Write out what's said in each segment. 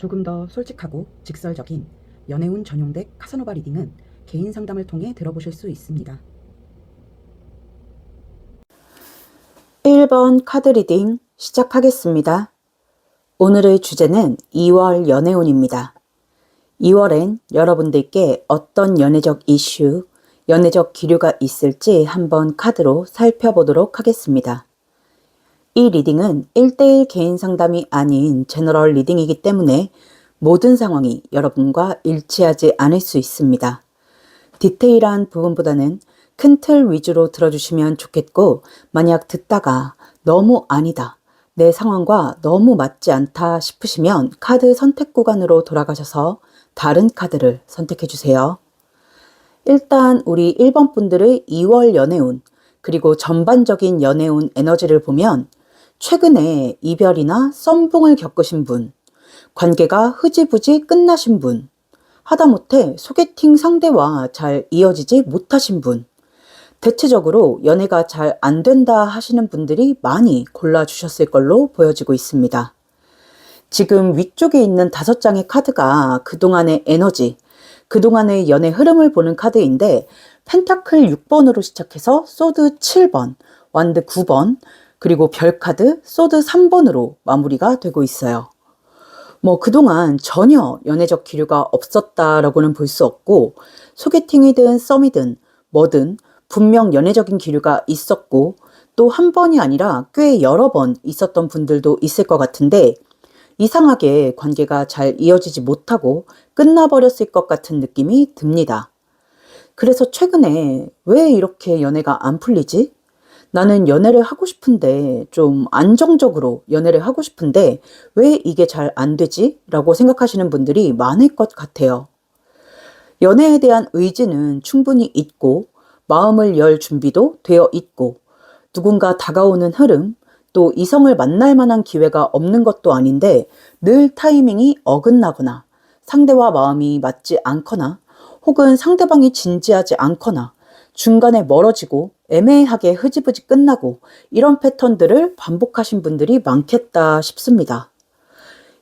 조금 더 솔직하고 직설적인 연애운 전용덱 카사노바 리딩은 개인 상담을 통해 들어보실 수 있습니다. 1번 카드 리딩 시작하겠습니다. 오늘의 주제는 2월 연애운입니다. 2월엔 여러분들께 어떤 연애적 이슈, 연애적 기류가 있을지 한번 카드로 살펴보도록 하겠습니다. 이 리딩은 1대1 개인 상담이 아닌 제너럴 리딩이기 때문에 모든 상황이 여러분과 일치하지 않을 수 있습니다. 디테일한 부분보다는 큰 틀 위주로 들어주시면 좋겠고, 만약 듣다가 너무 아니다, 내 상황과 너무 맞지 않다 싶으시면 카드 선택 구간으로 돌아가셔서 다른 카드를 선택해 주세요. 일단 우리 1번 분들의 2월 연애운, 그리고 전반적인 연애운 에너지를 보면 최근에 이별이나 썸붕을 겪으신 분, 관계가 흐지부지 끝나신 분, 하다못해 소개팅 상대와 잘 이어지지 못하신 분, 대체적으로 연애가 잘 안 된다 하시는 분들이 많이 골라주셨을 걸로 보여지고 있습니다. 지금 위쪽에 있는 5장의 카드가 그동안의 에너지, 그동안의 연애 흐름을 보는 카드인데, 펜타클 6번으로 시작해서 소드 7번, 완드 9번, 그리고 별카드 소드 3번으로 마무리가 되고 있어요. 그동안 전혀 연애적 기류가 없었다라고는 볼 수 없고, 소개팅이든 썸이든 뭐든 분명 연애적인 기류가 있었고, 또 한 번이 아니라 꽤 여러 번 있었던 분들도 있을 것 같은데, 이상하게 관계가 잘 이어지지 못하고 끝나버렸을 것 같은 느낌이 듭니다. 그래서 최근에 왜 이렇게 연애가 안 풀리지? 나는 연애를 하고 싶은데, 좀 안정적으로 연애를 하고 싶은데 왜 이게 잘 안 되지? 라고 생각하시는 분들이 많을 것 같아요. 연애에 대한 의지는 충분히 있고, 마음을 열 준비도 되어 있고, 누군가 다가오는 흐름, 또 이성을 만날 만한 기회가 없는 것도 아닌데 늘 타이밍이 어긋나거나, 상대와 마음이 맞지 않거나, 혹은 상대방이 진지하지 않거나, 중간에 멀어지고 애매하게 흐지부지 끝나고, 이런 패턴들을 반복하신 분들이 많겠다 싶습니다.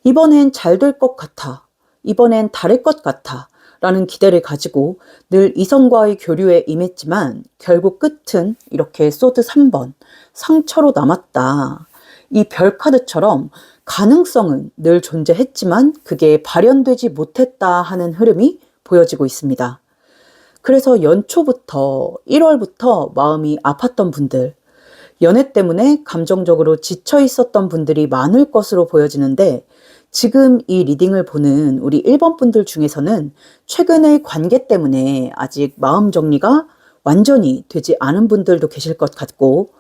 이번엔 잘 될 것 같아, 이번엔 다를 것 같아 라는 기대를 가지고 늘 이성과의 교류에 임했지만 결국 끝은 이렇게 소드 3번, 상처로 남았다. 이 별카드처럼 가능성은 늘 존재했지만 그게 발현되지 못했다 하는 흐름이 보여지고 있습니다. 그래서 연초부터 1월부터 마음이 아팠던 분들, 연애 때문에 감정적으로 지쳐 있었던 분들이 많을 것으로 보여지는데, 지금 이 리딩을 보는 우리 1번 분들 중에서는 최근의 관계 때문에 아직 마음 정리가 완전히 되지 않은 분들도 계실 것 같고,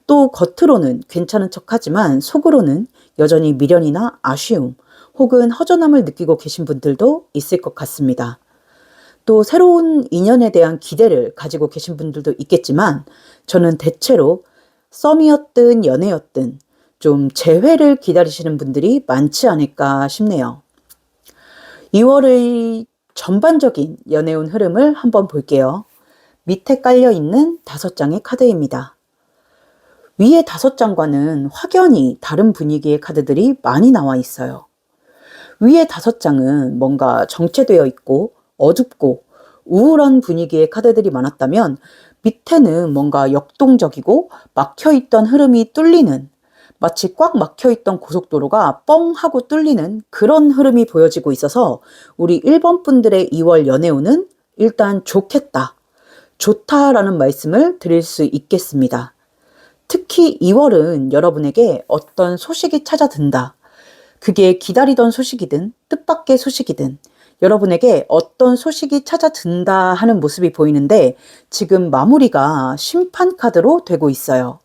또 겉으로는 괜찮은 척하지만 속으로는 여전히 미련이나 아쉬움 혹은 허전함을 느끼고 계신 분들도 있을 것 같습니다. 또 새로운 인연에 대한 기대를 가지고 계신 분들도 있겠지만, 저는 대체로 썸이었든 연애였든 좀 재회를 기다리시는 분들이 많지 않을까 싶네요. 2월의 전반적인 연애운 흐름을 한번 볼게요. 밑에 깔려있는 5장의 카드입니다. 위에 5장과는 확연히 다른 분위기의 카드들이 많이 나와 있어요. 위에 5장은 뭔가 정체되어 있고 어둡고 우울한 분위기의 카드들이 많았다면, 밑에는 뭔가 역동적이고 막혀있던 흐름이 뚫리는, 마치 꽉 막혀있던 고속도로가 뻥 하고 뚫리는 그런 흐름이 보여지고 있어서 우리 1번 분들의 2월 연애운은 일단 좋겠다, 좋다라는 말씀을 드릴 수 있겠습니다. 특히 2월은 여러분에게 어떤 소식이 찾아든다. 그게 기다리던 소식이든 뜻밖의 소식이든 여러분에게 어떤 소식이 찾아든다 하는 모습이 보이는데, 지금 마무리가 심판 카드로 되고 있어요.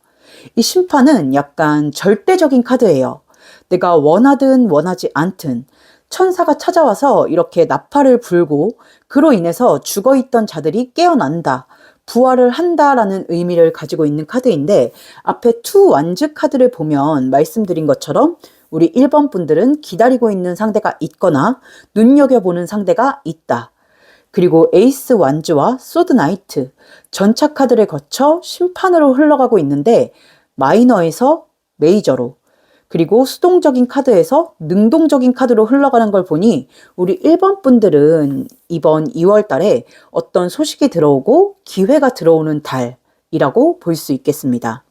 이 심판은 약간 절대적인 카드예요. 내가 원하든 원하지 않든 천사가 찾아와서 이렇게 나팔을 불고 그로 인해서 죽어있던 자들이 깨어난다, 부활을 한다라는 의미를 가지고 있는 카드인데, 앞에 투 완즈 카드를 보면 말씀드린 것처럼 우리 1번 분들은 기다리고 있는 상대가 있거나 눈여겨보는 상대가 있다. 그리고 에이스 완즈와 소드 나이트, 전차 카드를 거쳐 심판으로 흘러가고 있는데 마이너에서 메이저로, 그리고 수동적인 카드에서 능동적인 카드로 흘러가는 걸 보니 우리 1번 분들은 이번 2월 달에 어떤 소식이 들어오고 기회가 들어오는 달이라고 볼 수 있겠습니다.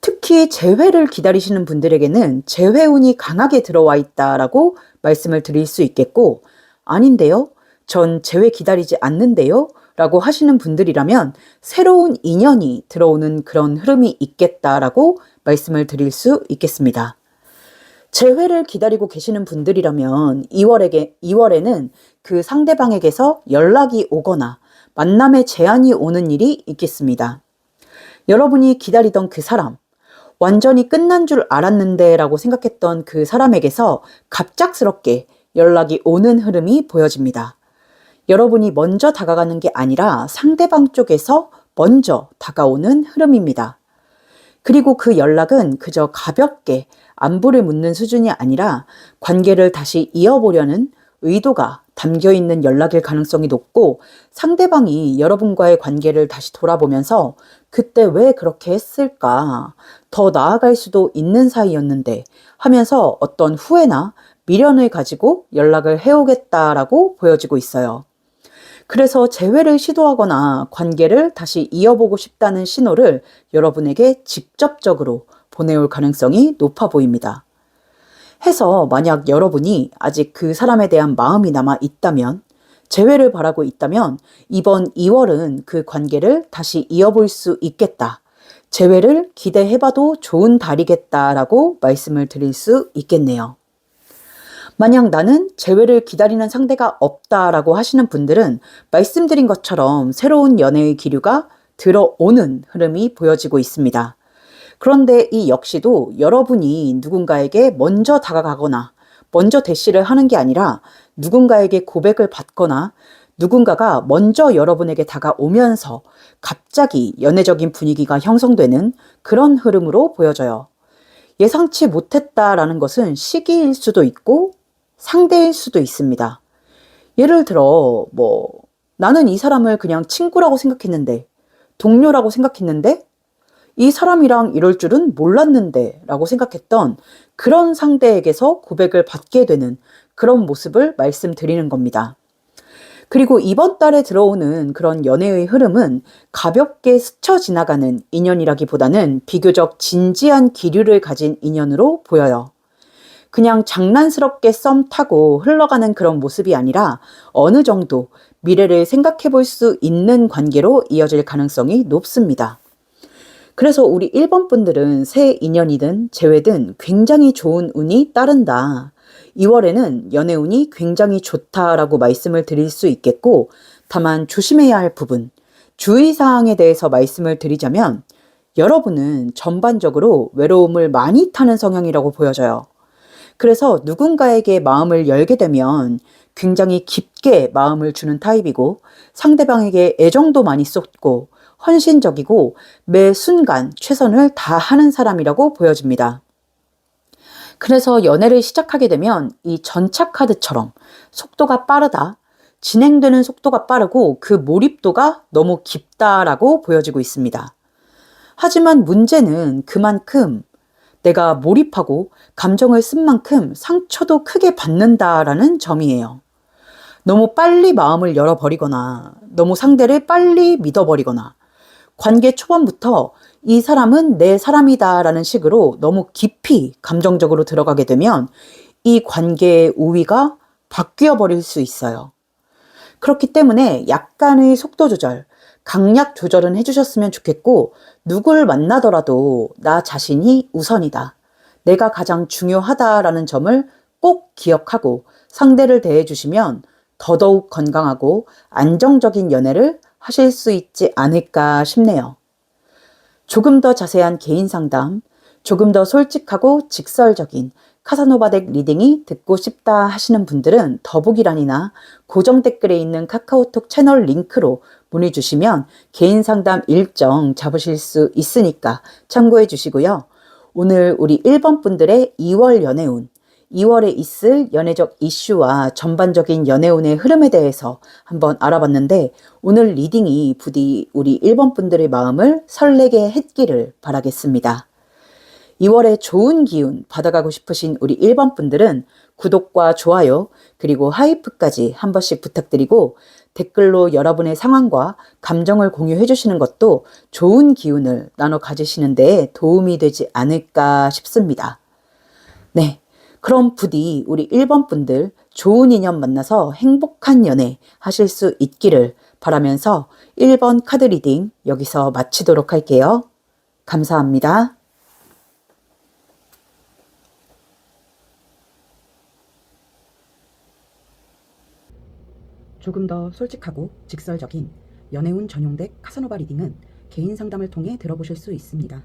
특히 재회를 기다리시는 분들에게는 재회운이 강하게 들어와 있다라고 말씀을 드릴 수 있겠고, 아닌데요? 전 재회 기다리지 않는데요? 라고 하시는 분들이라면 새로운 인연이 들어오는 그런 흐름이 있겠다라고 말씀을 드릴 수 있겠습니다. 재회를 기다리고 계시는 분들이라면 2월에는 그 상대방에게서 연락이 오거나 만남의 제안이 오는 일이 있겠습니다. 여러분이 기다리던 그 사람, 완전히 끝난 줄 알았는데 라고 생각했던 그 사람에게서 갑작스럽게 연락이 오는 흐름이 보여집니다. 여러분이 먼저 다가가는 게 아니라 상대방 쪽에서 먼저 다가오는 흐름입니다. 그리고 그 연락은 그저 가볍게 안부를 묻는 수준이 아니라 관계를 다시 이어보려는 의도가 담겨 있는 연락일 가능성이 높고, 상대방이 여러분과의 관계를 다시 돌아보면서 그때 왜 그렇게 했을까? 더 나아갈 수도 있는 사이였는데 하면서 어떤 후회나 미련을 가지고 연락을 해오겠다라고 보여지고 있어요. 그래서 재회를 시도하거나 관계를 다시 이어보고 싶다는 신호를 여러분에게 직접적으로 보내올 가능성이 높아 보입니다. 해서 만약 여러분이 아직 그 사람에 대한 마음이 남아 있다면, 재회를 바라고 있다면 이번 2월은 그 관계를 다시 이어볼 수 있겠다. 재회를 기대해봐도 좋은 달이겠다라고 말씀을 드릴 수 있겠네요. 만약 나는 재회를 기다리는 상대가 없다라고 하시는 분들은 말씀드린 것처럼 새로운 연애의 기류가 들어오는 흐름이 보여지고 있습니다. 그런데 이 역시도 여러분이 누군가에게 먼저 다가가거나 먼저 대시를 하는 게 아니라 누군가에게 고백을 받거나 누군가가 먼저 여러분에게 다가오면서 갑자기 연애적인 분위기가 형성되는 그런 흐름으로 보여져요. 예상치 못했다라는 것은 시기일 수도 있고 상대일 수도 있습니다. 예를 들어 나는 이 사람을 그냥 친구라고 생각했는데, 동료라고 생각했는데 이 사람이랑 이럴 줄은 몰랐는데 라고 생각했던 그런 상대에게서 고백을 받게 되는 그런 모습을 말씀드리는 겁니다. 그리고 이번 달에 들어오는 그런 연애의 흐름은 가볍게 스쳐 지나가는 인연이라기보다는 비교적 진지한 기류를 가진 인연으로 보여요. 그냥 장난스럽게 썸 타고 흘러가는 그런 모습이 아니라 어느 정도 미래를 생각해 볼 수 있는 관계로 이어질 가능성이 높습니다. 그래서 우리 1번 분들은 새 인연이든 재회든 굉장히 좋은 운이 따른다. 2월에는 연애운이 굉장히 좋다라고 말씀을 드릴 수 있겠고, 다만 조심해야 할 부분, 주의사항에 대해서 말씀을 드리자면 여러분은 전반적으로 외로움을 많이 타는 성향이라고 보여져요. 그래서 누군가에게 마음을 열게 되면 굉장히 깊게 마음을 주는 타입이고, 상대방에게 애정도 많이 쏟고 헌신적이고 매 순간 최선을 다하는 사람이라고 보여집니다. 그래서 연애를 시작하게 되면 이 전차 카드처럼 속도가 빠르다, 진행되는 속도가 빠르고 그 몰입도가 너무 깊다라고 보여지고 있습니다. 하지만 문제는 그만큼 내가 몰입하고 감정을 쓴 만큼 상처도 크게 받는다라는 점이에요. 너무 빨리 마음을 열어버리거나 너무 상대를 빨리 믿어버리거나 관계 초반부터 이 사람은 내 사람이다라는 식으로 너무 깊이 감정적으로 들어가게 되면 이 관계의 우위가 바뀌어 버릴 수 있어요. 그렇기 때문에 약간의 속도 조절, 강약 조절은 해주셨으면 좋겠고, 누굴 만나더라도 나 자신이 우선이다, 내가 가장 중요하다라는 점을 꼭 기억하고 상대를 대해주시면 더더욱 건강하고 안정적인 연애를 하실 수 있지 않을까 싶네요. 조금 더 자세한 개인 상담, 조금 더 솔직하고 직설적인 카사노바 덱 리딩이 듣고 싶다 하시는 분들은 더보기란이나 고정 댓글에 있는 카카오톡 채널 링크로 문의 주시면 개인 상담 일정 잡으실 수 있으니까 참고해 주시고요. 오늘 우리 1번 분들의 2월 연애운, 2월에 있을 연애적 이슈와 전반적인 연애운의 흐름에 대해서 한번 알아봤는데, 오늘 리딩이 부디 우리 1번 분들의 마음을 설레게 했기를 바라겠습니다. 2월에 좋은 기운 받아가고 싶으신 우리 1번 분들은 구독과 좋아요 그리고 하이프까지 한 번씩 부탁드리고 댓글로 여러분의 상황과 감정을 공유해 주시는 것도 좋은 기운을 나눠 가지시는 데 도움이 되지 않을까 싶습니다. 네, 그럼 부디 우리 1번 분들 좋은 인연 만나서 행복한 연애 하실 수 있기를 바라면서 1번 카드 리딩 여기서 마치도록 할게요. 감사합니다. 조금 더 솔직하고 직설적인 연애운 전용덱 카사노바 리딩은 개인 상담을 통해 들어보실 수 있습니다.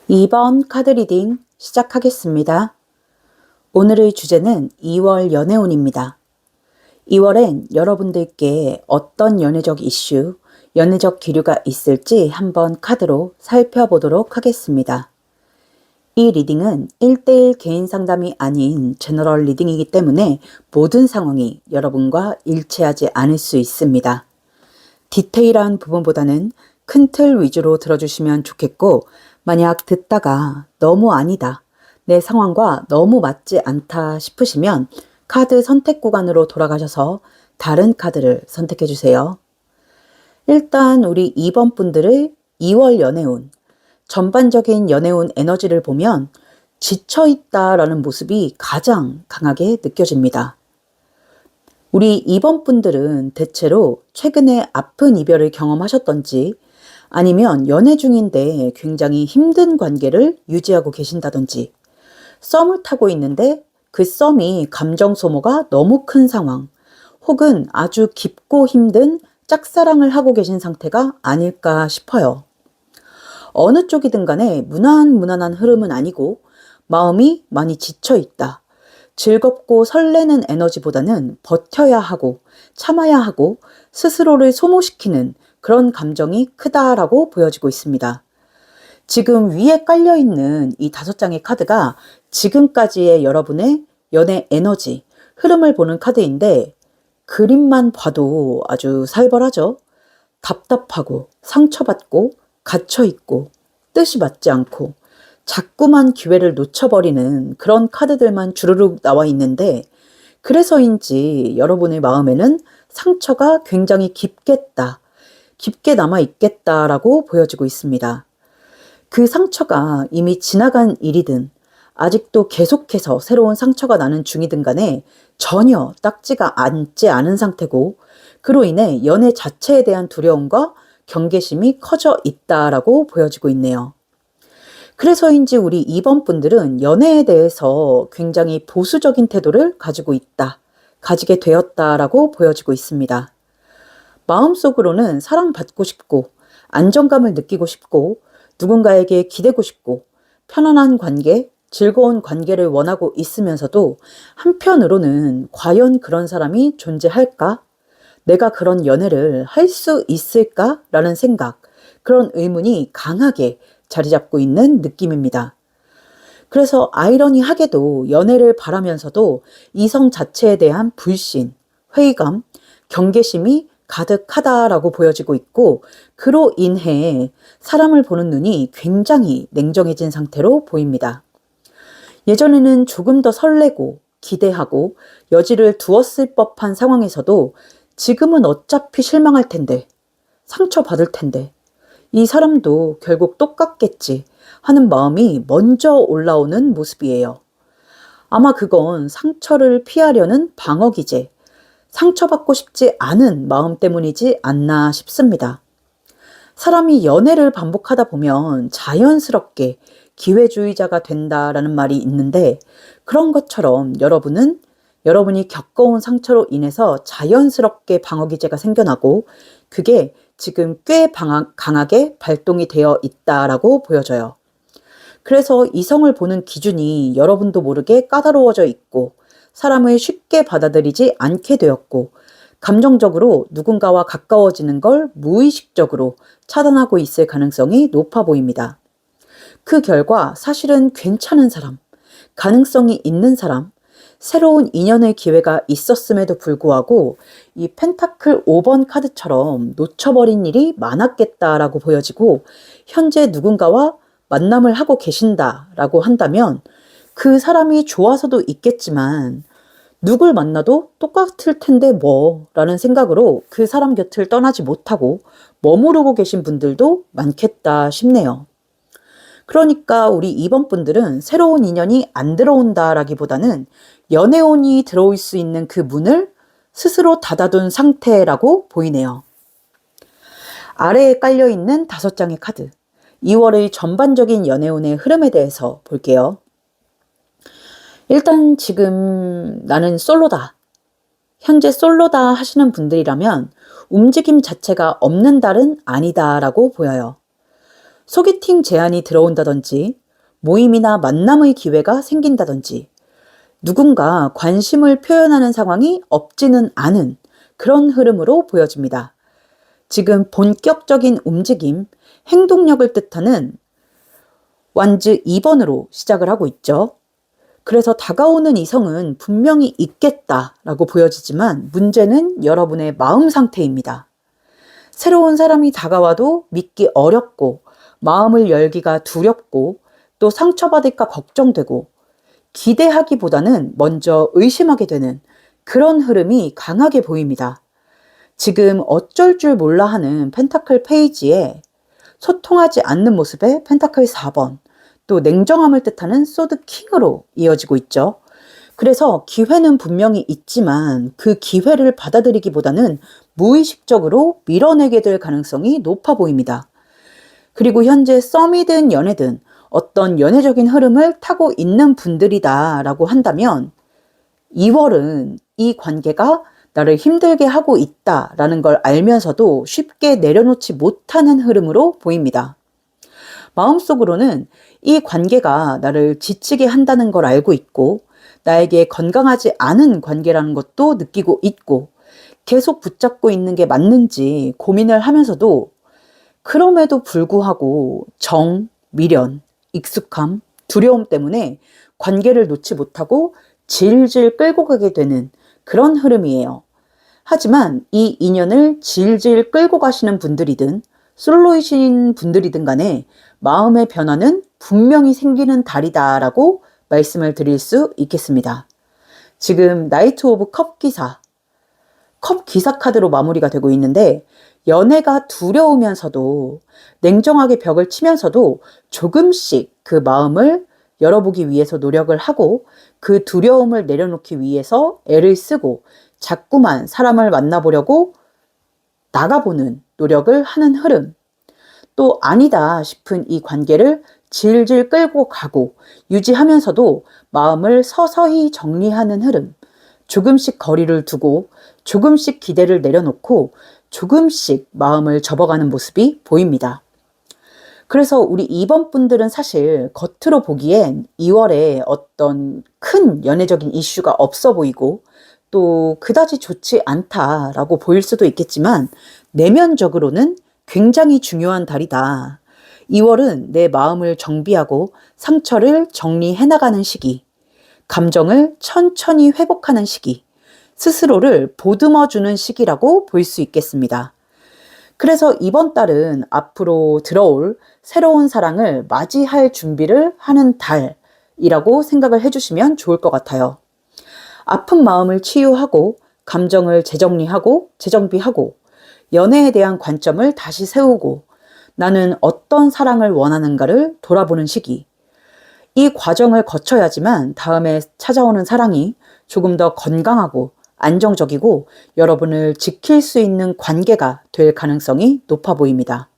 2번 카드 리딩 시작하겠습니다. 오늘의 주제는 2월 연애운입니다. 2월엔 여러분들께 어떤 연애적 이슈, 연애적 기류가 있을지 한번 카드로 살펴보도록 하겠습니다. 이 리딩은 1대1 개인 상담이 아닌 제너럴 리딩이기 때문에 모든 상황이 여러분과 일치하지 않을 수 있습니다. 디테일한 부분보다는 큰 틀 위주로 들어주시면 좋겠고, 만약 듣다가 너무 아니다, 내 상황과 너무 맞지 않다 싶으시면 카드 선택 구간으로 돌아가셔서 다른 카드를 선택해 주세요. 일단 우리 2번 분들의 2월 연애운, 전반적인 연애운 에너지를 보면 지쳐있다라는 모습이 가장 강하게 느껴집니다. 우리 2번 분들은 대체로 최근에 아픈 이별을 경험하셨던지 아니면 연애 중인데 굉장히 힘든 관계를 유지하고 계신다든지 썸을 타고 있는데 그 썸이 감정 소모가 너무 큰 상황 혹은 아주 깊고 힘든 짝사랑을 하고 계신 상태가 아닐까 싶어요. 어느 쪽이든 간에 무난무난한 흐름은 아니고 마음이 많이 지쳐있다. 즐겁고 설레는 에너지보다는 버텨야 하고 참아야 하고 스스로를 소모시키는 그런 감정이 크다라고 보여지고 있습니다. 지금 위에 깔려있는 이 5장의 카드가 지금까지의 여러분의 연애 에너지, 흐름을 보는 카드인데 그림만 봐도 아주 살벌하죠. 답답하고 상처받고 갇혀있고 뜻이 맞지 않고 자꾸만 기회를 놓쳐버리는 그런 카드들만 주르륵 나와 있는데 그래서인지 여러분의 마음에는 상처가 굉장히 깊게 남아있겠다라고 보여지고 있습니다. 그 상처가 이미 지나간 일이든 아직도 계속해서 새로운 상처가 나는 중이든 간에 전혀 딱지가 앉지 않은 상태고 그로 인해 연애 자체에 대한 두려움과 경계심이 커져 있다라고 보여지고 있네요. 그래서인지 우리 2번 분들은 연애에 대해서 굉장히 보수적인 태도를 가지게 되었다라고 보여지고 있습니다. 마음속으로는 사랑받고 싶고 안정감을 느끼고 싶고 누군가에게 기대고 싶고 편안한 관계, 즐거운 관계를 원하고 있으면서도 한편으로는 과연 그런 사람이 존재할까? 내가 그런 연애를 할 수 있을까라는 생각, 그런 의문이 강하게 자리 잡고 있는 느낌입니다. 그래서 아이러니하게도 연애를 바라면서도 이성 자체에 대한 불신, 회의감, 경계심이 가득하다라고 보여지고 있고 그로 인해 사람을 보는 눈이 굉장히 냉정해진 상태로 보입니다. 예전에는 조금 더 설레고 기대하고 여지를 두었을 법한 상황에서도 지금은 어차피 실망할 텐데, 상처받을 텐데, 이 사람도 결국 똑같겠지 하는 마음이 먼저 올라오는 모습이에요. 아마 그건 상처를 피하려는 방어기제, 상처받고 싶지 않은 마음 때문이지 않나 싶습니다. 사람이 연애를 반복하다 보면 자연스럽게 기회주의자가 된다라는 말이 있는데 그런 것처럼 여러분이 겪어온 상처로 인해서 자연스럽게 방어기제가 생겨나고 그게 지금 꽤 강하게 발동이 되어 있다라고 보여져요. 그래서 이성을 보는 기준이 여러분도 모르게 까다로워져 있고 사람을 쉽게 받아들이지 않게 되었고 감정적으로 누군가와 가까워지는 걸 무의식적으로 차단하고 있을 가능성이 높아 보입니다. 그 결과 사실은 괜찮은 사람, 가능성이 있는 사람, 새로운 인연의 기회가 있었음에도 불구하고 이 펜타클 5번 카드처럼 놓쳐버린 일이 많았겠다라고 보여지고, 현재 누군가와 만남을 하고 계신다라고 한다면 그 사람이 좋아서도 있겠지만 누굴 만나도 똑같을 텐데 라는 생각으로 그 사람 곁을 떠나지 못하고 머무르고 계신 분들도 많겠다 싶네요. 그러니까 우리 2번 분들은 새로운 인연이 안 들어온다라기보다는 연애운이 들어올 수 있는 그 문을 스스로 닫아둔 상태라고 보이네요. 아래에 깔려있는 5장의 카드, 2월의 전반적인 연애운의 흐름에 대해서 볼게요. 일단 지금 나는 솔로다, 현재 솔로다 하시는 분들이라면 움직임 자체가 없는 달은 아니다라고 보여요. 소개팅 제안이 들어온다든지 모임이나 만남의 기회가 생긴다든지 누군가 관심을 표현하는 상황이 없지는 않은 그런 흐름으로 보여집니다. 지금 본격적인 움직임, 행동력을 뜻하는 완즈 2번으로 시작을 하고 있죠. 그래서 다가오는 이성은 분명히 있겠다라고 보여지지만 문제는 여러분의 마음 상태입니다. 새로운 사람이 다가와도 믿기 어렵고 마음을 열기가 두렵고 또 상처받을까 걱정되고 기대하기보다는 먼저 의심하게 되는 그런 흐름이 강하게 보입니다. 지금 어쩔 줄 몰라 하는 펜타클 페이지에 소통하지 않는 모습의 펜타클 4번, 또 냉정함을 뜻하는 소드 킹으로 이어지고 있죠. 그래서 기회는 분명히 있지만 그 기회를 받아들이기보다는 무의식적으로 밀어내게 될 가능성이 높아 보입니다. 그리고 현재 썸이든 연애든 어떤 연애적인 흐름을 타고 있는 분들이다라고 한다면 2월은 이 관계가 나를 힘들게 하고 있다라는 걸 알면서도 쉽게 내려놓지 못하는 흐름으로 보입니다. 마음속으로는 이 관계가 나를 지치게 한다는 걸 알고 있고 나에게 건강하지 않은 관계라는 것도 느끼고 있고 계속 붙잡고 있는 게 맞는지 고민을 하면서도 그럼에도 불구하고 정, 미련, 익숙함, 두려움 때문에 관계를 놓지 못하고 질질 끌고 가게 되는 그런 흐름이에요. 하지만 이 인연을 질질 끌고 가시는 분들이든 솔로이신 분들이든 간에 마음의 변화는 분명히 생기는 달이다라고 말씀을 드릴 수 있겠습니다. 지금 나이트 오브 컵 기사, 컵 기사 카드로 마무리가 되고 있는데 연애가 두려우면서도 냉정하게 벽을 치면서도 조금씩 그 마음을 열어보기 위해서 노력을 하고 그 두려움을 내려놓기 위해서 애를 쓰고 자꾸만 사람을 만나보려고 나가보는 노력을 하는 흐름, 또 아니다 싶은 이 관계를 질질 끌고 가고 유지하면서도 마음을 서서히 정리하는 흐름, 조금씩 거리를 두고 조금씩 기대를 내려놓고 조금씩 마음을 접어가는 모습이 보입니다. 그래서 우리 2번 분들은 사실 겉으로 보기엔 2월에 어떤 큰 연애적인 이슈가 없어 보이고 또 그다지 좋지 않다라고 보일 수도 있겠지만 내면적으로는 굉장히 중요한 달이다. 2월은 내 마음을 정비하고 상처를 정리해 나가는 시기, 감정을 천천히 회복하는 시기, 스스로를 보듬어주는 시기라고 볼 수 있겠습니다. 그래서 이번 달은 앞으로 들어올 새로운 사랑을 맞이할 준비를 하는 달이라고 생각을 해주시면 좋을 것 같아요. 아픈 마음을 치유하고 감정을 재정리하고 재정비하고 연애에 대한 관점을 다시 세우고 나는 어떤 사랑을 원하는가를 돌아보는 시기. 이 과정을 거쳐야지만 다음에 찾아오는 사랑이 조금 더 건강하고 안정적이고 여러분을 지킬 수 있는 관계가 될 가능성이 높아 보입니다.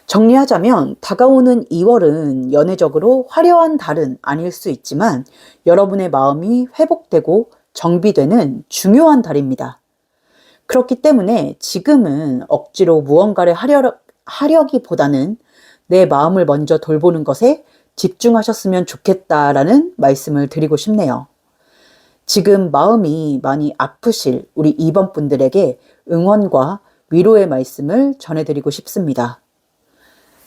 정리하자면 다가오는 2월은 연애적으로 화려한 달은 아닐 수 있지만 여러분의 마음이 회복되고 정비되는 중요한 달입니다. 그렇기 때문에 지금은 억지로 무언가를 하려기보다는 내 마음을 먼저 돌보는 것에 집중하셨으면 좋겠다라는 말씀을 드리고 싶네요. 지금 마음이 많이 아프실 우리 2번 분들에게 응원과 위로의 말씀을 전해드리고 싶습니다.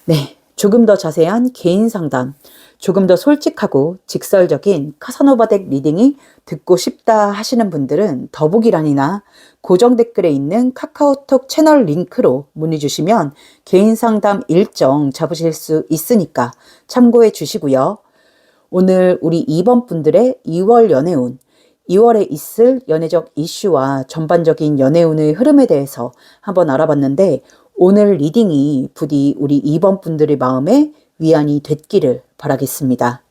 네, 조금 더 자세한 개인 상담, 조금 더 솔직하고 직설적인 카사노바 덱 리딩이 듣고 싶다 하시는 분들은 더보기란이나 고정 댓글에 있는 카카오톡 채널 링크로 문의 주시면 개인 상담 일정 잡으실 수 있으니까 참고해 주시고요. 오늘 우리 2번 분들의 2월 연애운, 2월에 있을 연애적 이슈와 전반적인 연애운의 흐름에 대해서 한번 알아봤는데, 오늘 리딩이 부디 우리 2번 분들의 마음에 위안이 됐기를 바라겠습니다.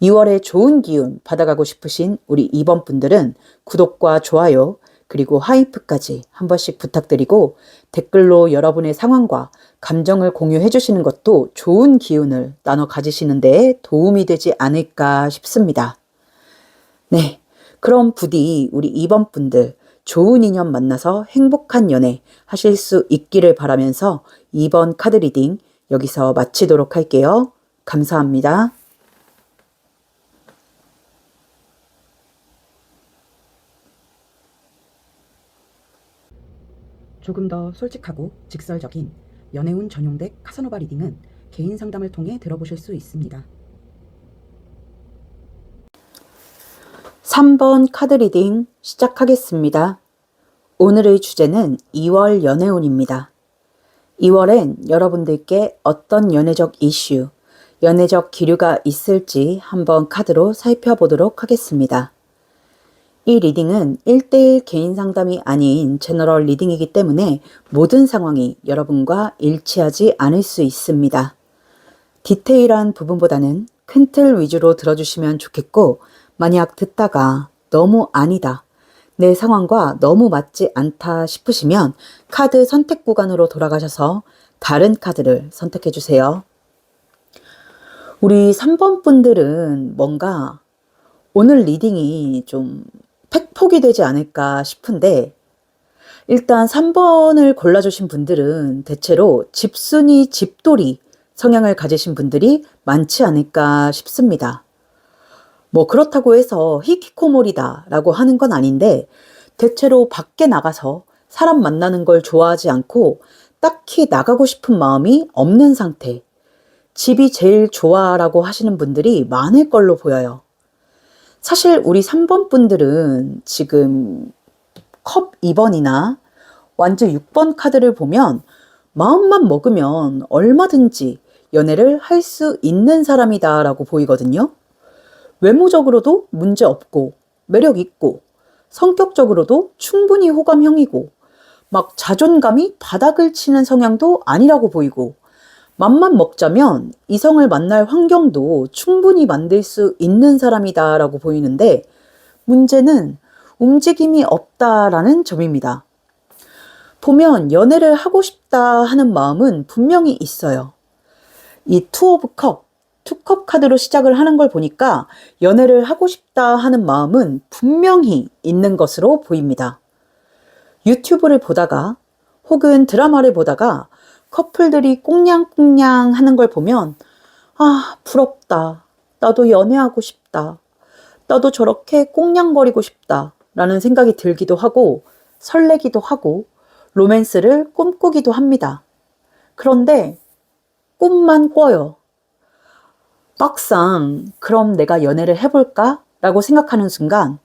2월에 좋은 기운 받아가고 싶으신 우리 2번 분들은 구독과 좋아요 그리고 하이프까지 한 번씩 부탁드리고, 댓글로 여러분의 상황과 감정을 공유해 주시는 것도 좋은 기운을 나눠 가지시는 데 도움이 되지 않을까 싶습니다. 네, 그럼 부디 우리 2번 분들 좋은 인연 만나서 행복한 연애 하실 수 있기를 바라면서 2번 카드 리딩 여기서 마치도록 할게요. 감사합니다. 조금 더 솔직하고 직설적인 연애운 전용 덱 카사노바 리딩은 개인 상담을 통해 들어보실 수 있습니다. 3번 카드 리딩 시작하겠습니다. 오늘의 주제는 2월 연애운입니다. 2월엔 여러분들께 어떤 연애적 이슈, 연애적 기류가 있을지 한번 카드로 살펴보도록 하겠습니다. 이 리딩은 1대1 개인 상담이 아닌 제너럴 리딩이기 때문에 모든 상황이 여러분과 일치하지 않을 수 있습니다. 디테일한 부분보다는 큰 틀 위주로 들어주시면 좋겠고, 만약 듣다가 너무 아니다, 내 상황과 너무 맞지 않다 싶으시면 카드 선택 구간으로 돌아가셔서 다른 카드를 선택해 주세요. 우리 3번 분들은 뭔가 오늘 리딩이 좀 팩폭이 되지 않을까 싶은데, 일단 3번을 골라주신 분들은 대체로 집순이 집돌이 성향을 가지신 분들이 많지 않을까 싶습니다. 뭐 그렇다고 해서 히키코모리다 라고 하는 건 아닌데, 대체로 밖에 나가서 사람 만나는 걸 좋아하지 않고 딱히 나가고 싶은 마음이 없는 상태, 집이 제일 좋아라고 하시는 분들이 많을 걸로 보여요. 사실 우리 3번 분들은 지금 컵 2번이나 완즈 6번 카드를 보면 마음만 먹으면 얼마든지 연애를 할 수 있는 사람이다 라고 보이거든요. 외모적으로도 문제 없고 매력 있고 성격적으로도 충분히 호감형이고 막 자존감이 바닥을 치는 성향도 아니라고 보이고, 맘만 먹자면 이성을 만날 환경도 충분히 만들 수 있는 사람이다 라고 보이는데, 문제는 움직임이 없다라는 점입니다. 보면 연애를 하고 싶다 하는 마음은 분명히 있어요. 이 투 오브 컵, 투컵 카드로 시작을 하는 걸 보니까 연애를 하고 싶다 하는 마음은 분명히 있는 것으로 보입니다. 유튜브를 보다가 혹은 드라마를 보다가 커플들이 꽁냥꽁냥 하는 걸 보면, 아, 부럽다. 나도 연애하고 싶다. 나도 저렇게 꽁냥거리고 싶다. 라는 생각이 들기도 하고, 설레기도 하고, 로맨스를 꿈꾸기도 합니다. 그런데 꿈만 꿔요. 막상 그럼 내가 연애를 해볼까? 라고 생각하는 순간,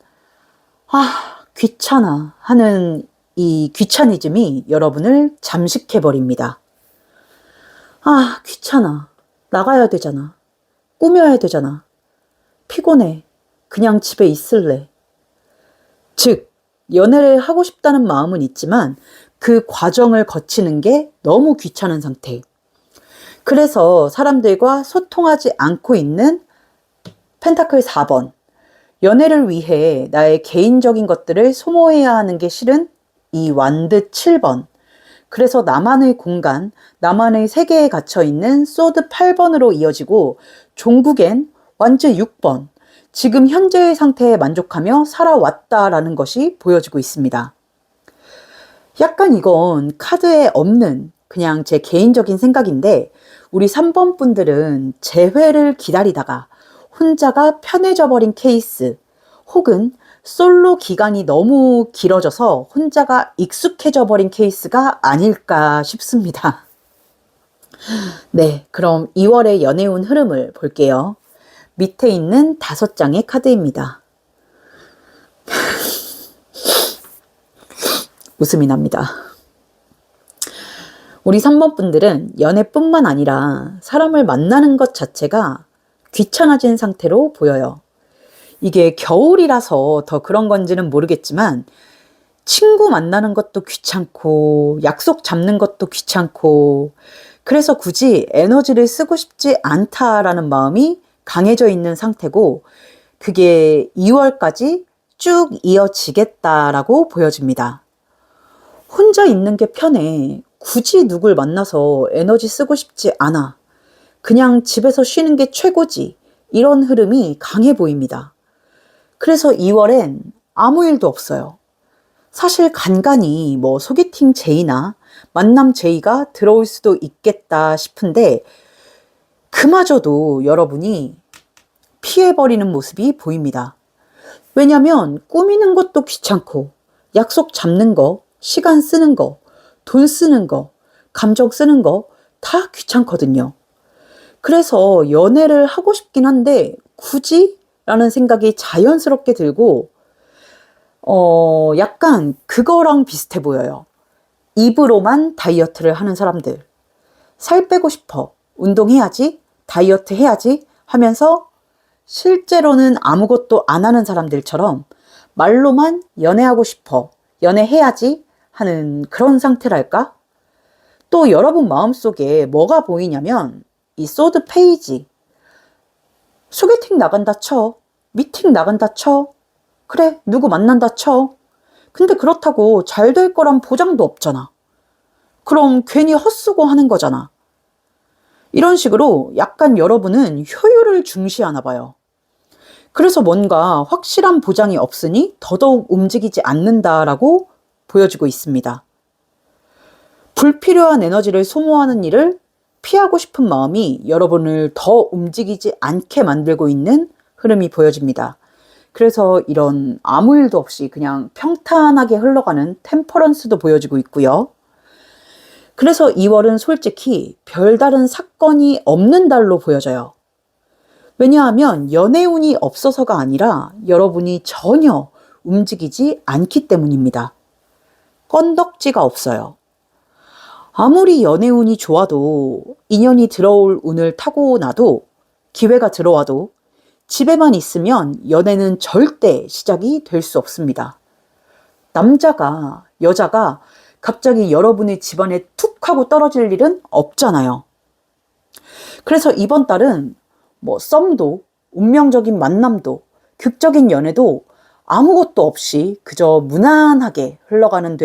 아, 귀찮아 하는 이 귀차니즘이 여러분을 잠식해버립니다. 아, 귀찮아. 나가야 되잖아. 꾸며야 되잖아. 피곤해. 그냥 집에 있을래. 즉, 연애를 하고 싶다는 마음은 있지만 그 과정을 거치는 게 너무 귀찮은 상태. 그래서 사람들과 소통하지 않고 있는 펜타클 4번. 연애를 위해 나의 개인적인 것들을 소모해야 하는 게 싫은 이 완드 7번. 그래서 나만의 공간, 나만의 세계에 갇혀 있는 소드 8번으로 이어지고, 종국엔 완즈 6번. 지금 현재의 상태에 만족하며 살아왔다라는 것이 보여지고 있습니다. 약간 이건 카드에 없는 그냥 제 개인적인 생각인데, 우리 3번 분들은 재회를 기다리다가 혼자가 편해져 버린 케이스, 혹은 솔로 기간이 너무 길어져서 혼자가 익숙해져 버린 케이스가 아닐까 싶습니다. 네, 그럼 2월의 연애운 흐름을 볼게요. 밑에 있는 5장의 카드입니다. 웃음이 납니다. 우리 3번 분들은 연애뿐만 아니라 사람을 만나는 것 자체가 귀찮아진 상태로 보여요. 이게 겨울이라서 더 그런 건지는 모르겠지만 친구 만나는 것도 귀찮고 약속 잡는 것도 귀찮고 그래서 굳이 에너지를 쓰고 싶지 않다라는 마음이 강해져 있는 상태고 그게 2월까지 쭉 이어지겠다라고 보여집니다. 혼자 있는 게 편해. 굳이 누굴 만나서 에너지 쓰고 싶지 않아. 그냥 집에서 쉬는 게 최고지. 이런 흐름이 강해 보입니다. 그래서 2월엔 아무 일도 없어요. 사실 간간히 소개팅 제의나 만남 제의가 들어올 수도 있겠다 싶은데 그마저도 여러분이 피해버리는 모습이 보입니다. 왜냐면 꾸미는 것도 귀찮고 약속 잡는 거, 시간 쓰는 거, 돈 쓰는 거, 감정 쓰는 거 다 귀찮거든요. 그래서 연애를 하고 싶긴 한데 굳이? 라는 생각이 자연스럽게 들고 약간 그거랑 비슷해 보여요. 입으로만 다이어트를 하는 사람들. 살 빼고 싶어. 운동해야지. 다이어트 해야지. 하면서 실제로는 아무것도 안 하는 사람들처럼 말로만 연애하고 싶어. 연애해야지. 하는 그런 상태랄까? 또 여러분 마음속에 뭐가 보이냐면 이 소드 페이지. 소개팅 나간다 쳐. 미팅 나간다 쳐. 그래, 누구 만난다 쳐. 근데 그렇다고 잘 될 거란 보장도 없잖아. 그럼 괜히 헛수고 하는 거잖아. 이런 식으로 약간 여러분은 효율을 중시하나 봐요. 그래서 뭔가 확실한 보장이 없으니 더더욱 움직이지 않는다라고 보여지고 있습니다. 불필요한 에너지를 소모하는 일을 피하고 싶은 마음이 여러분을 더 움직이지 않게 만들고 있는 흐름이 보여집니다. 그래서 이런 아무 일도 없이 그냥 평탄하게 흘러가는 템퍼런스도 보여지고 있고요. 그래서 2월은 솔직히 별다른 사건이 없는 달로 보여져요. 왜냐하면 연애운이 없어서가 아니라 여러분이 전혀 움직이지 않기 때문입니다. 건덕지가 없어요. 아무리 연애운이 좋아도 인연이 들어올 운을 타고 나도 기회가 들어와도 집에만 있으면 연애는 절대 시작이 될 수 없습니다. 남자가, 여자가 갑자기 여러분의 집안에 툭 하고 떨어질 일은 없잖아요. 그래서 이번 달은 썸도, 운명적인 만남도, 극적인 연애도 아무것도 없이 그저 무난하게 흘러가는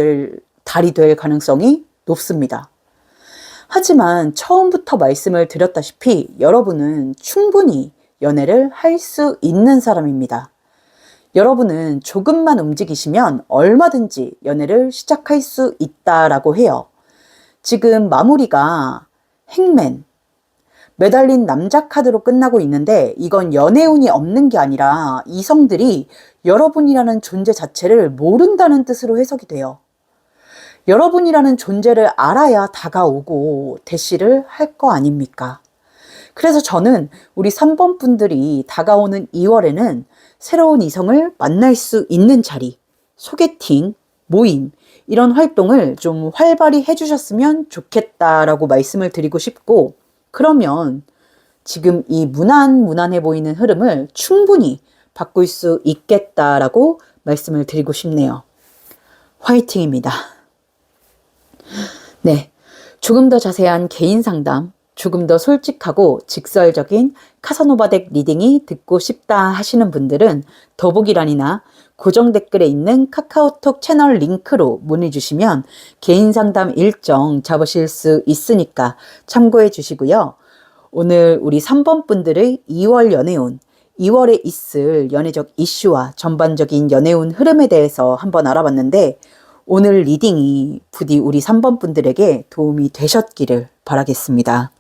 달이 될 가능성이 높습니다. 하지만 처음부터 말씀을 드렸다시피 여러분은 충분히 연애를 할 수 있는 사람입니다. 여러분은 조금만 움직이시면 얼마든지 연애를 시작할 수 있다라고 해요. 지금 마무리가 행맨, 매달린 남자 카드로 끝나고 있는데 이건 연애운이 없는 게 아니라 이성들이 여러분이라는 존재 자체를 모른다는 뜻으로 해석이 돼요. 여러분이라는 존재를 알아야 다가오고 대시를 할 거 아닙니까? 그래서 저는 우리 3번 분들이 다가오는 2월에는 새로운 이성을 만날 수 있는 자리, 소개팅, 모임, 이런 활동을 좀 활발히 해주셨으면 좋겠다라고 말씀을 드리고 싶고, 그러면 지금 이 무난해 보이는 흐름을 충분히 바꿀 수 있겠다라고 말씀을 드리고 싶네요. 화이팅입니다. 네, 조금 더 자세한 개인 상담, 조금 더 솔직하고 직설적인 카사노바 덱 리딩이 듣고 싶다 하시는 분들은 더보기란이나 고정 댓글에 있는 카카오톡 채널 링크로 문의 주시면 개인 상담 일정 잡으실 수 있으니까 참고해 주시고요. 오늘 우리 3번 분들의 2월 연애운, 2월에 있을 연애적 이슈와 전반적인 연애운 흐름에 대해서 한번 알아봤는데 오늘 리딩이 부디 우리 3번 분들에게 도움이 되셨기를 바라겠습니다.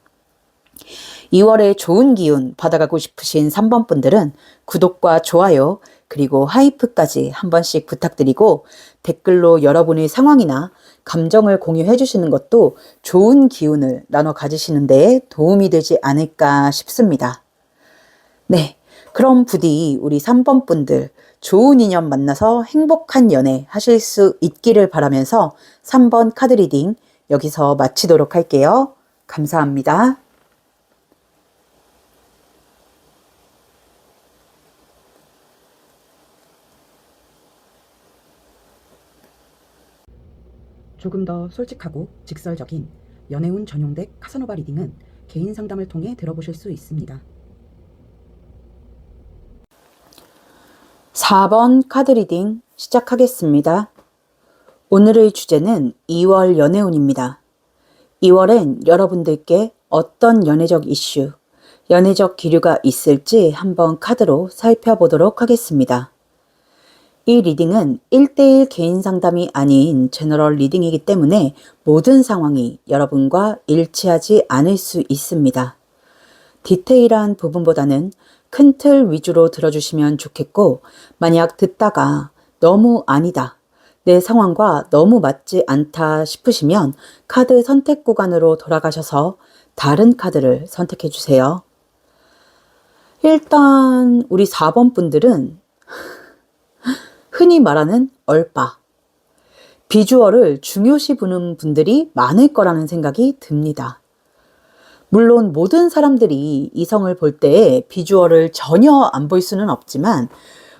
2월에 좋은 기운 받아가고 싶으신 3번 분들은 구독과 좋아요 그리고 하이프까지 한 번씩 부탁드리고 댓글로 여러분의 상황이나 감정을 공유해 주시는 것도 좋은 기운을 나눠 가지시는 데 도움이 되지 않을까 싶습니다. 네, 그럼 부디 우리 3번 분들 좋은 인연 만나서 행복한 연애 하실 수 있기를 바라면서 3번 카드 리딩 여기서 마치도록 할게요. 감사합니다. 조금 더 솔직하고 직설적인 연애운 전용덱 카사노바 리딩은 개인 상담을 통해 들어보실 수 있습니다. 4번 카드 리딩 시작하겠습니다. 오늘의 주제는 2월 연애운입니다. 2월엔 여러분들께 어떤 연애적 이슈, 연애적 기류가 있을지 한번 카드로 살펴보도록 하겠습니다. 이 리딩은 1대1 개인 상담이 아닌 제너럴 리딩이기 때문에 모든 상황이 여러분과 일치하지 않을 수 있습니다. 디테일한 부분보다는 큰 틀 위주로 들어주시면 좋겠고, 만약 듣다가 너무 아니다, 내 상황과 너무 맞지 않다 싶으시면 카드 선택 구간으로 돌아가셔서 다른 카드를 선택해 주세요. 일단 우리 4번 분들은 흔히 말하는 얼빠, 비주얼을 중요시 보는 분들이 많을 거라는 생각이 듭니다. 물론 모든 사람들이 이성을 볼 때 비주얼을 전혀 안 볼 수는 없지만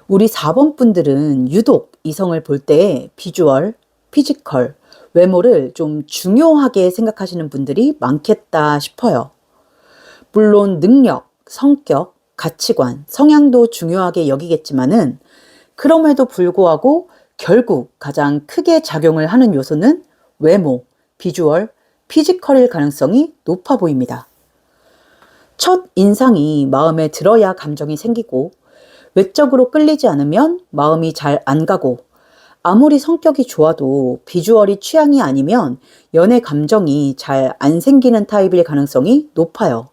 우리 4번 분들은 유독 이성을 볼 때 비주얼, 피지컬, 외모를 좀 중요하게 생각하시는 분들이 많겠다 싶어요. 물론 능력, 성격, 가치관, 성향도 중요하게 여기겠지만은 그럼에도 불구하고 결국 가장 크게 작용을 하는 요소는 외모, 비주얼, 피지컬일 가능성이 높아 보입니다. 첫 인상이 마음에 들어야 감정이 생기고 외적으로 끌리지 않으면 마음이 잘 안 가고 아무리 성격이 좋아도 비주얼이 취향이 아니면 연애 감정이 잘 안 생기는 타입일 가능성이 높아요.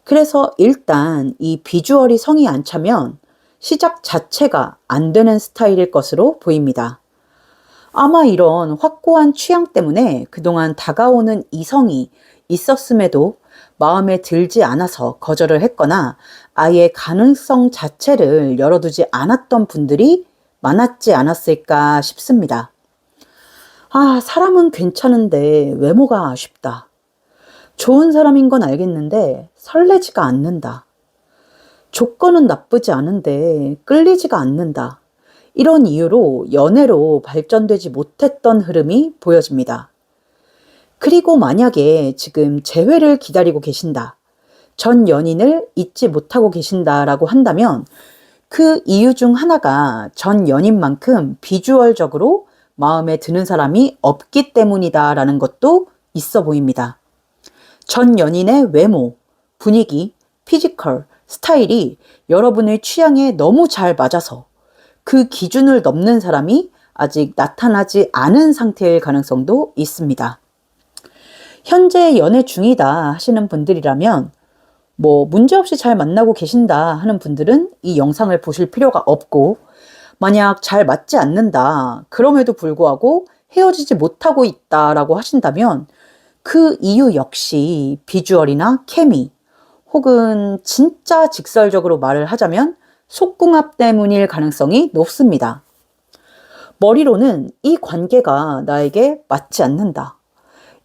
그래서 일단 이 비주얼이 성이 안 차면 시작 자체가 안 되는 스타일일 것으로 보입니다. 아마 이런 확고한 취향 때문에 그동안 다가오는 이성이 있었음에도 마음에 들지 않아서 거절을 했거나 아예 가능성 자체를 열어두지 않았던 분들이 많았지 않았을까 싶습니다. 아, 사람은 괜찮은데 외모가 아쉽다. 좋은 사람인 건 알겠는데 설레지가 않는다. 조건은 나쁘지 않은데 끌리지가 않는다. 이런 이유로 연애로 발전되지 못했던 흐름이 보여집니다. 그리고 만약에 지금 재회를 기다리고 계신다. 전 연인을 잊지 못하고 계신다라고 한다면 그 이유 중 하나가 전 연인만큼 비주얼적으로 마음에 드는 사람이 없기 때문이다라는 것도 있어 보입니다. 전 연인의 외모, 분위기, 피지컬, 스타일이 여러분의 취향에 너무 잘 맞아서 그 기준을 넘는 사람이 아직 나타나지 않은 상태일 가능성도 있습니다. 현재 연애 중이다 하시는 분들이라면 문제없이 잘 만나고 계신다 하는 분들은 이 영상을 보실 필요가 없고, 만약 잘 맞지 않는다, 그럼에도 불구하고 헤어지지 못하고 있다라고 하신다면 그 이유 역시 비주얼이나 케미, 혹은 진짜 직설적으로 말을 하자면 속궁합 때문일 가능성이 높습니다. 머리로는 이 관계가 나에게 맞지 않는다.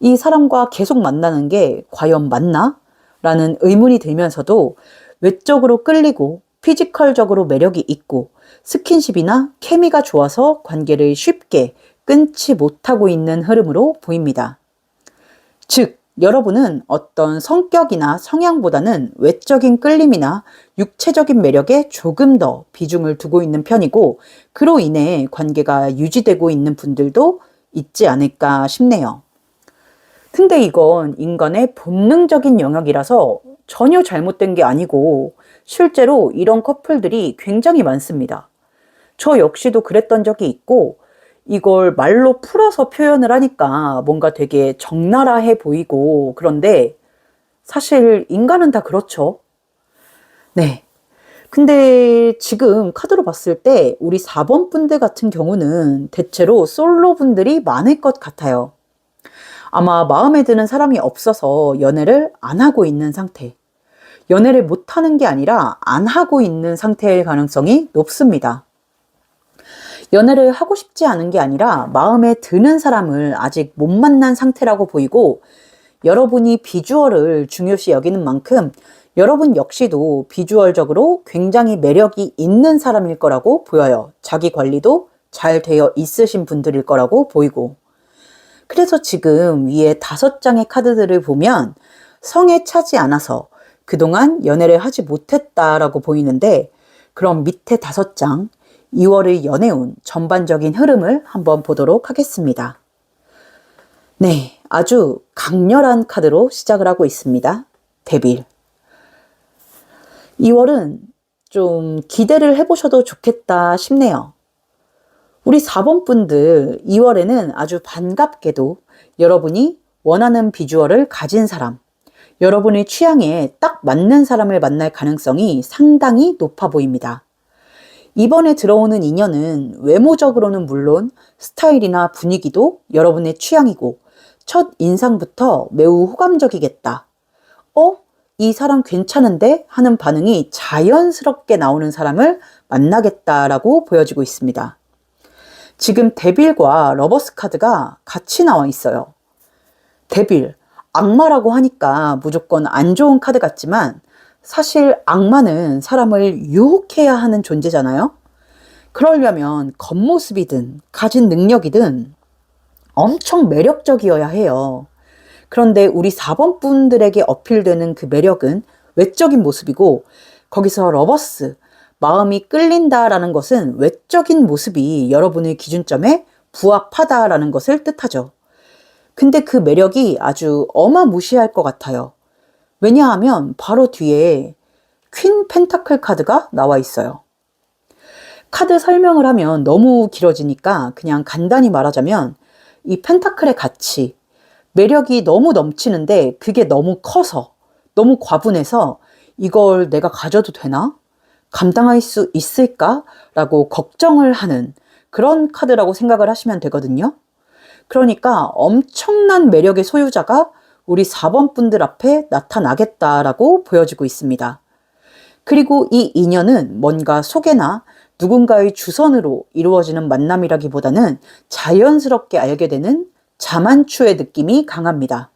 이 사람과 계속 만나는 게 과연 맞나? 라는 의문이 들면서도 외적으로 끌리고 피지컬적으로 매력이 있고 스킨십이나 케미가 좋아서 관계를 쉽게 끊지 못하고 있는 흐름으로 보입니다. 즉, 여러분은 어떤 성격이나 성향보다는 외적인 끌림이나 육체적인 매력에 조금 더 비중을 두고 있는 편이고, 그로 인해 관계가 유지되고 있는 분들도 있지 않을까 싶네요. 근데 이건 인간의 본능적인 영역이라서 전혀 잘못된 게 아니고 실제로 이런 커플들이 굉장히 많습니다. 저 역시도 그랬던 적이 있고, 이걸 말로 풀어서 표현을 하니까 뭔가 되게 적나라해 보이고, 그런데 사실 인간은 다 그렇죠. 네. 근데 지금 카드로 봤을 때 우리 4번 분들 같은 경우는 대체로 솔로 분들이 많을 것 같아요. 아마 마음에 드는 사람이 없어서 연애를 안 하고 있는 상태. 연애를 못 하는 게 아니라 안 하고 있는 상태일 가능성이 높습니다. 연애를 하고 싶지 않은 게 아니라 마음에 드는 사람을 아직 못 만난 상태라고 보이고, 여러분이 비주얼을 중요시 여기는 만큼 여러분 역시도 비주얼적으로 굉장히 매력이 있는 사람일 거라고 보여요. 자기 관리도 잘 되어 있으신 분들일 거라고 보이고. 그래서 지금 위에 5장의 카드들을 보면 성에 차지 않아서 그동안 연애를 하지 못했다라고 보이는데, 그럼 밑에 5장 2월의 연애운 전반적인 흐름을 한번 보도록 하겠습니다. 네, 아주 강렬한 카드로 시작을 하고 있습니다. 데빌. 2월은 좀 기대를 해보셔도 좋겠다 싶네요. 우리 4번 분들 2월에는 아주 반갑게도 여러분이 원하는 비주얼을 가진 사람, 여러분의 취향에 딱 맞는 사람을 만날 가능성이 상당히 높아 보입니다. 이번에 들어오는 인연은 외모적으로는 물론 스타일이나 분위기도 여러분의 취향이고 첫 인상부터 매우 호감적이겠다. 이 사람 괜찮은데? 하는 반응이 자연스럽게 나오는 사람을 만나겠다라고 보여지고 있습니다. 지금 데빌과 러버스 카드가 같이 나와 있어요. 데빌, 악마라고 하니까 무조건 안 좋은 카드 같지만 사실 악마는 사람을 유혹해야 하는 존재잖아요. 그러려면 겉모습이든 가진 능력이든 엄청 매력적이어야 해요. 그런데 우리 4번 분들에게 어필되는 그 매력은 외적인 모습이고, 거기서 러버스, 마음이 끌린다라는 것은 외적인 모습이 여러분의 기준점에 부합하다라는 것을 뜻하죠. 근데 그 매력이 아주 어마무시할 것 같아요. 왜냐하면 바로 뒤에 퀸 펜타클 카드가 나와 있어요. 카드 설명을 하면 너무 길어지니까 그냥 간단히 말하자면, 이 펜타클의 가치, 매력이 너무 넘치는데 그게 너무 커서, 너무 과분해서 이걸 내가 가져도 되나? 감당할 수 있을까? 라고 걱정을 하는 그런 카드라고 생각을 하시면 되거든요. 그러니까 엄청난 매력의 소유자가 우리 4번 분들 앞에 나타나겠다라고 보여지고 있습니다. 그리고 이 인연은 뭔가 소개나 누군가의 주선으로 이루어지는 만남이라기보다는 자연스럽게 알게 되는 자만추의 느낌이 강합니다.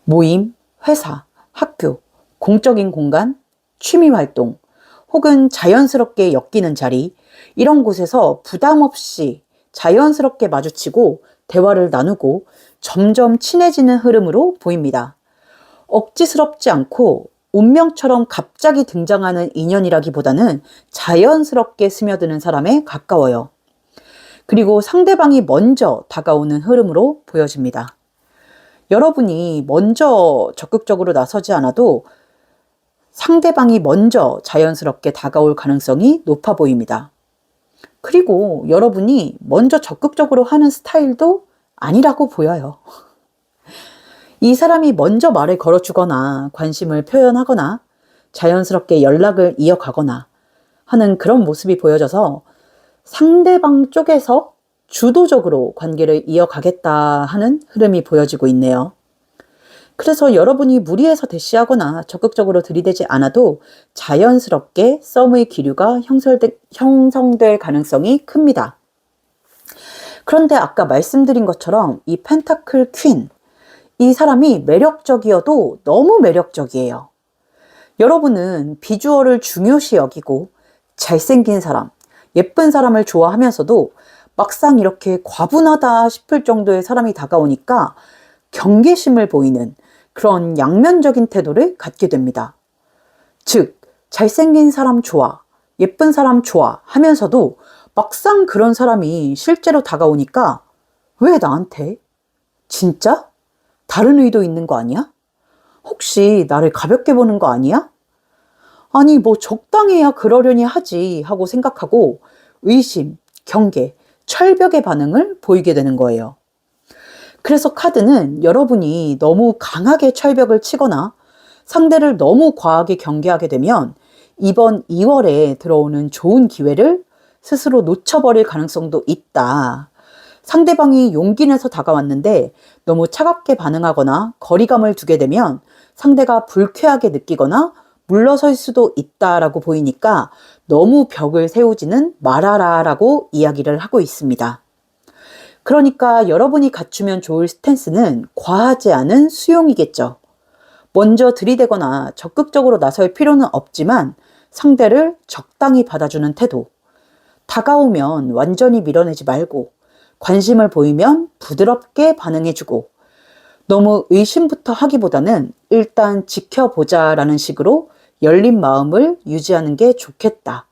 모임, 회사, 학교, 공적인 공간, 취미 활동, 혹은 자연스럽게 엮이는 자리, 이런 곳에서 부담 없이 자연스럽게 마주치고 대화를 나누고 점점 친해지는 흐름으로 보입니다. 억지스럽지 않고 운명처럼 갑자기 등장하는 인연이라기보다는 자연스럽게 스며드는 사람에 가까워요. 그리고 상대방이 먼저 다가오는 흐름으로 보여집니다. 여러분이 먼저 적극적으로 나서지 않아도 상대방이 먼저 자연스럽게 다가올 가능성이 높아 보입니다. 그리고 여러분이 먼저 적극적으로 하는 스타일도 아니라고 보여요. 이 사람이 먼저 말을 걸어주거나 관심을 표현하거나 자연스럽게 연락을 이어가거나 하는 그런 모습이 보여져서 상대방 쪽에서 주도적으로 관계를 이어가겠다 하는 흐름이 보여지고 있네요. 그래서 여러분이 무리해서 대시하거나 적극적으로 들이대지 않아도 자연스럽게 썸의 기류가 형성될 가능성이 큽니다. 그런데 아까 말씀드린 것처럼 이 펜타클 퀸, 이 사람이 매력적이어도 너무 매력적이에요. 여러분은 비주얼을 중요시 여기고 잘생긴 사람, 예쁜 사람을 좋아하면서도 막상 이렇게 과분하다 싶을 정도의 사람이 다가오니까 경계심을 보이는 그런 양면적인 태도를 갖게 됩니다. 즉, 잘생긴 사람 좋아, 예쁜 사람 좋아 하면서도 막상 그런 사람이 실제로 다가오니까 왜 나한테? 진짜? 다른 의도 있는 거 아니야? 혹시 나를 가볍게 보는 거 아니야? 아니, 뭐 적당해야 그러려니 하지 하고 생각하고 의심, 경계, 철벽의 반응을 보이게 되는 거예요. 그래서 카드는 여러분이 너무 강하게 철벽을 치거나 상대를 너무 과하게 경계하게 되면 이번 2월에 들어오는 좋은 기회를 스스로 놓쳐버릴 가능성도 있다. 상대방이 용기 내서 다가왔는데 너무 차갑게 반응하거나 거리감을 두게 되면 상대가 불쾌하게 느끼거나 물러설 수도 있다라고 보이니까 너무 벽을 세우지는 말아라 라고 이야기를 하고 있습니다. 그러니까 여러분이 갖추면 좋을 스탠스는 과하지 않은 수용이겠죠. 먼저 들이대거나 적극적으로 나설 필요는 없지만 상대를 적당히 받아주는 태도. 다가오면 완전히 밀어내지 말고 관심을 보이면 부드럽게 반응해주고 너무 의심부터 하기보다는 일단 지켜보자라는 식으로 열린 마음을 유지하는 게 좋겠다.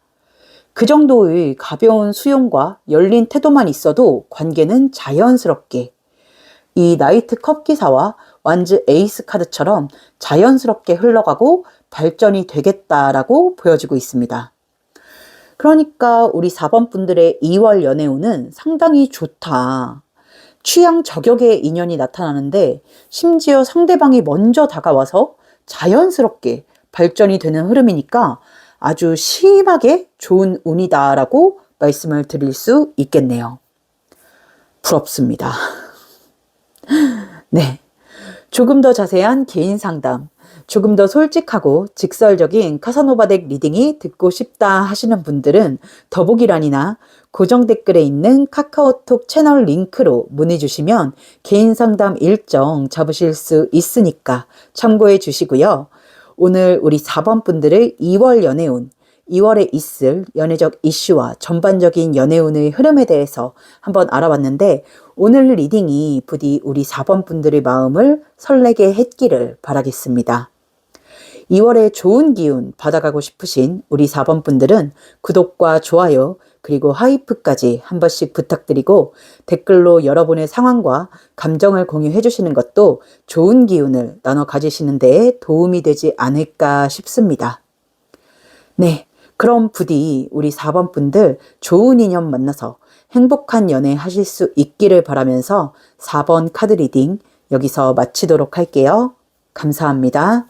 그 정도의 가벼운 수용과 열린 태도만 있어도 관계는 자연스럽게 이 나이트 컵 기사와 완즈 에이스 카드처럼 자연스럽게 흘러가고 발전이 되겠다라고 보여지고 있습니다. 그러니까 우리 4번 분들의 2월 연애운은 상당히 좋다. 취향 저격의 인연이 나타나는데 심지어 상대방이 먼저 다가와서 자연스럽게 발전이 되는 흐름이니까 아주 심하게 좋은 운이다라고 말씀을 드릴 수 있겠네요. 부럽습니다. 네. 조금 더 자세한 개인 상담, 조금 더 솔직하고 직설적인 카사노바 덱 리딩이 듣고 싶다 하시는 분들은 더보기란이나 고정 댓글에 있는 카카오톡 채널 링크로 문의 주시면 개인 상담 일정 잡으실 수 있으니까 참고해 주시고요. 오늘 우리 4번 분들의 2월 연애운, 2월에 있을 연애적 이슈와 전반적인 연애운의 흐름에 대해서 한번 알아봤는데 오늘 리딩이 부디 우리 4번 분들의 마음을 설레게 했기를 바라겠습니다. 2월에 좋은 기운 받아가고 싶으신 우리 4번 분들은 구독과 좋아요 그리고 하이프까지 한 번씩 부탁드리고 댓글로 여러분의 상황과 감정을 공유해 주시는 것도 좋은 기운을 나눠 가지시는 데에 도움이 되지 않을까 싶습니다. 네, 그럼 부디 우리 4번 분들 좋은 인연 만나서 행복한 연애 하실 수 있기를 바라면서 4번 카드 리딩 여기서 마치도록 할게요. 감사합니다.